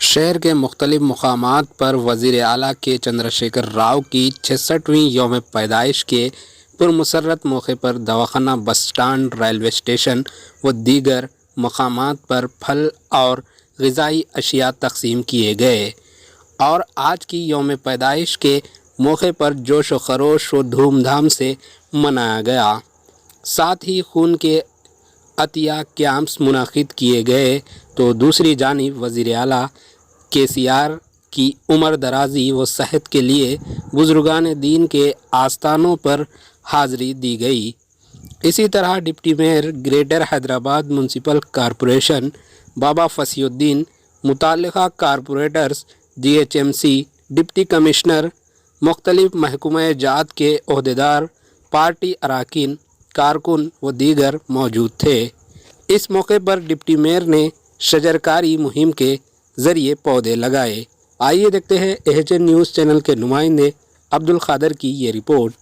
शहर के मुख्तलिफ मकामात पर वज़ीर आला के चंद्रशेखर राव की 66वीं यौम पैदाइश के पुरमसरत मौके पर दवाखाना, बस स्टैंड, रेलवे स्टेशन व दीगर मकामात पर फल और ग़िज़ाई अशिया तक़सीम किए गए और आज की यौम पैदाइश के मौके पर जोश व खरोश व धूमधाम से मनाया गया। साथ ही खून के अतिया कैंप्स मुनाकिद किए गए तो दूसरी जानिब वज़ीर आला KCR की उम्र दराजी व सेहत के लिए बुज़ुर्गान दीन के आस्थानों पर हाज़री दी गई। इसी तरह deputy mayor Greater Hyderabad Municipal Corporation Baba Fasiuddin, मुताल्लिक़ा कॉरपोरेटर्स, GHMC, डिप्टी कमिश्नर, मुख्तलिफ महकमा जात के ओहदेदार, पार्टी अरकान, कारकुन व दीगर मौजूद थे। इस मौके पर डिप्टी मेयर ने शजरकारी मुहिम के ज़रिए पौधे लगाए। आइए देखते हैं AHN न्यूज़ चैनल के नुमाइंदे अब्दुल क़ादर की ये रिपोर्ट।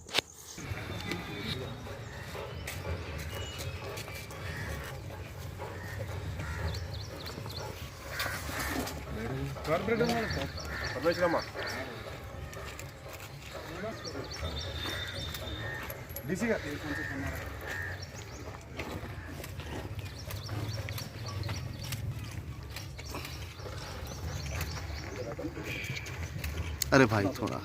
अरे भाई थोड़ा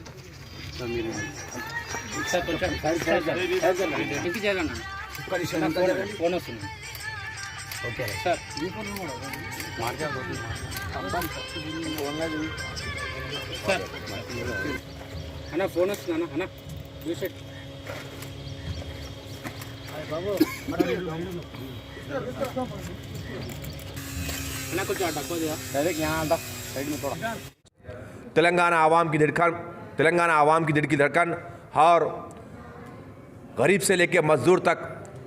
फोन तेलंगाना आवाम की दिल की धड़कन और गरीब से लेकर मज़दूर तक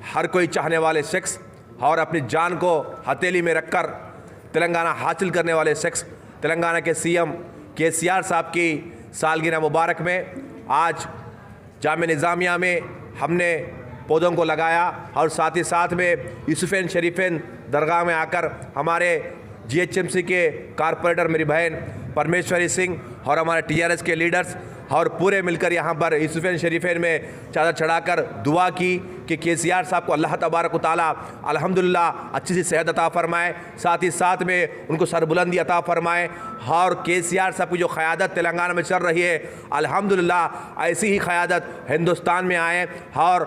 हर कोई चाहने वाले शख्स और अपनी जान को हथेली में रखकर तेलंगाना हासिल करने वाले शख्स तेलंगाना के CM KCR साहब की सालगिरह मुबारक में आज जामे निज़ामिया में हमने पौधों को लगाया और साथ ही साथ में यूसुफ़ैन शरीफ़ैन दरगाह में आकर हमारे GHMC के कारपोरेटर मेरी बहन परमेश्वरी सिंह और हमारे TRS के लीडर्स और पूरे मिलकर यहाँ पर यूसुफ़ैन शरीफ़ैन में चादर चढ़ाकर दुआ की कि KCR साहब को अल्लाह तबारक व तआला अल्हम्दुलिल्लाह अच्छी सी सेहत अता फ़रमाए, साथ ही साथ में उनको सरबुलंदी अता फ़रमाए और KCR साहब की जो क़यादत तेलंगाना में चल रही है अल्हम्दुलिल्लाह ऐसी ही क़यादत हिंदुस्तान में आए और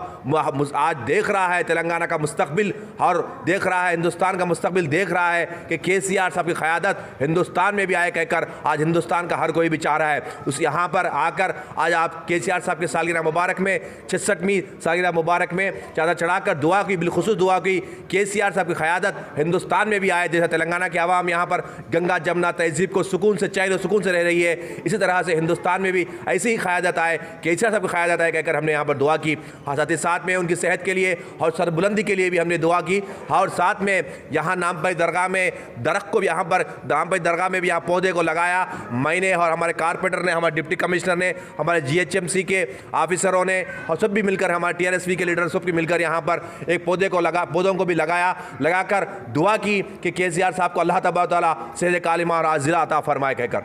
आज देख रहा है तेलंगाना का मुस्तक़बिल और देख रहा है हिंदुस्तान का मुस्तक़बिल देख रहा है कि KCR साहब की क़यादत हिंदुस्तान में भी आए कहकर आज हिंदुस्तान का हर कोई भी चाह रहा है। उस यहाँ पर आकर आज आप KCR साहब की सालगिरह मुबारक में 66वीं सालगिरह मुबारक में चादर चढ़ाकर दुआ की, बिलखुसूस दुआ की KCR साहब की क़यादत हिंदुस्तान में भी आए। जैसे तेलंगाना की आवाम यहाँ पर गंगा जमुना तहज़ीब को सुकून से, चैन और सुकून से रह रही है, इसी तरह से हिंदुस्तान में भी ऐसी ही क़यादत आए, KCR साहब की क़यादत आए कहकर हमने यहाँ पर दुआ की। साथ ही साथ में उनकी सेहत के लिए और सरबुलंदी के लिए भी हमने दुआ की और साथ में यहाँ नामपई दरगाह में दरख्त को भी यहाँ पर नामपई दरगाह में भी यहाँ पौधे को लगाया। मैंने और हमारे कारपोरेटर ने, हमारे डिप्टी कमिश्नर ने, हमारे GHMC के ऑफिसरों ने और सब भी मिलकर हमारे TRSV के लीडर सब भी मिलकर यहाँ पर एक पौधों को भी लगाकर दुआ की कि KCR साहब को अल्लाह तबारक व तआला सेहत कालिमा और आजिला अता फरमाए कहकर।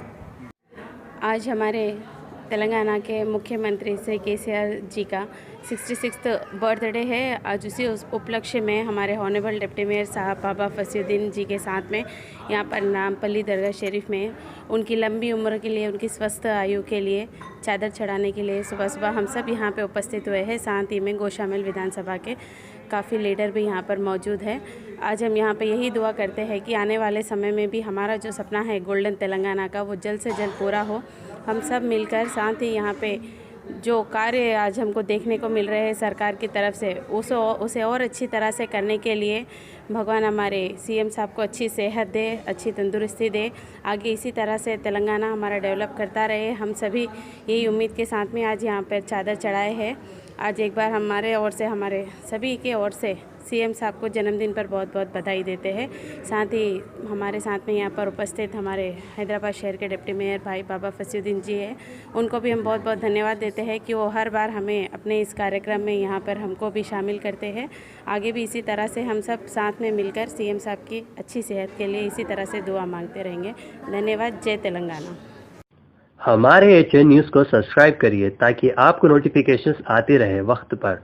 आज हमारे तेलंगाना के मुख्यमंत्री से KCR जी का 66वां बर्थडे है। आज उसी उपलक्ष्य में हमारे ऑनरेबल डिप्टी मेयर साहब बाबा फसीउद्दीन जी के साथ में यहाँ पर नामपल्ली दरगाह शरीफ में उनकी लंबी उम्र के लिए, उनकी स्वस्थ आयु के लिए चादर चढ़ाने के लिए सुबह सुबह हम सब यहाँ पे उपस्थित हुए हैं। साथ ही में गोशामिल विधानसभा के काफ़ी लीडर भी यहाँ पर मौजूद है। आज हम यहाँ पे यही दुआ करते हैं कि आने वाले समय में भी हमारा जो सपना है गोल्डन तेलंगाना का, वो जल्द से जल्द पूरा हो। हम सब मिलकर, साथ ही यहाँ पे जो कार्य आज हमको देखने को मिल रहे हैं सरकार की तरफ से, उसे और अच्छी तरह से करने के लिए भगवान हमारे CM साहब को अच्छी सेहत दे, अच्छी तंदुरुस्ती दे। आगे इसी तरह से तेलंगाना हमारा डेवलप करता रहे। हम सभी यही उम्मीद के साथ में आज यहाँ पर चादर चढ़ाए हैं। आज एक बार हमारे ओर से, हमारे सभी के ओर से सीएम साहब को जन्मदिन पर बहुत बहुत बधाई देते हैं। साथ ही हमारे साथ में यहाँ पर उपस्थित हमारे हैदराबाद शहर के डिप्टी मेयर भाई बाबा फसीउद्दीन जी हैं, उनको भी हम बहुत बहुत धन्यवाद देते हैं कि वो हर बार हमें अपने इस कार्यक्रम में यहाँ पर हमको भी शामिल करते हैं। आगे भी इसी तरह से हम सब साथ में मिलकर सीएम साहब की अच्छी सेहत के लिए इसी तरह से दुआ मांगते रहेंगे। धन्यवाद। जय तेलंगाना। हमारे HN न्यूज़ को सब्सक्राइब करिए ताकि आपको नोटिफिकेशंस आते रहे वक्त पर।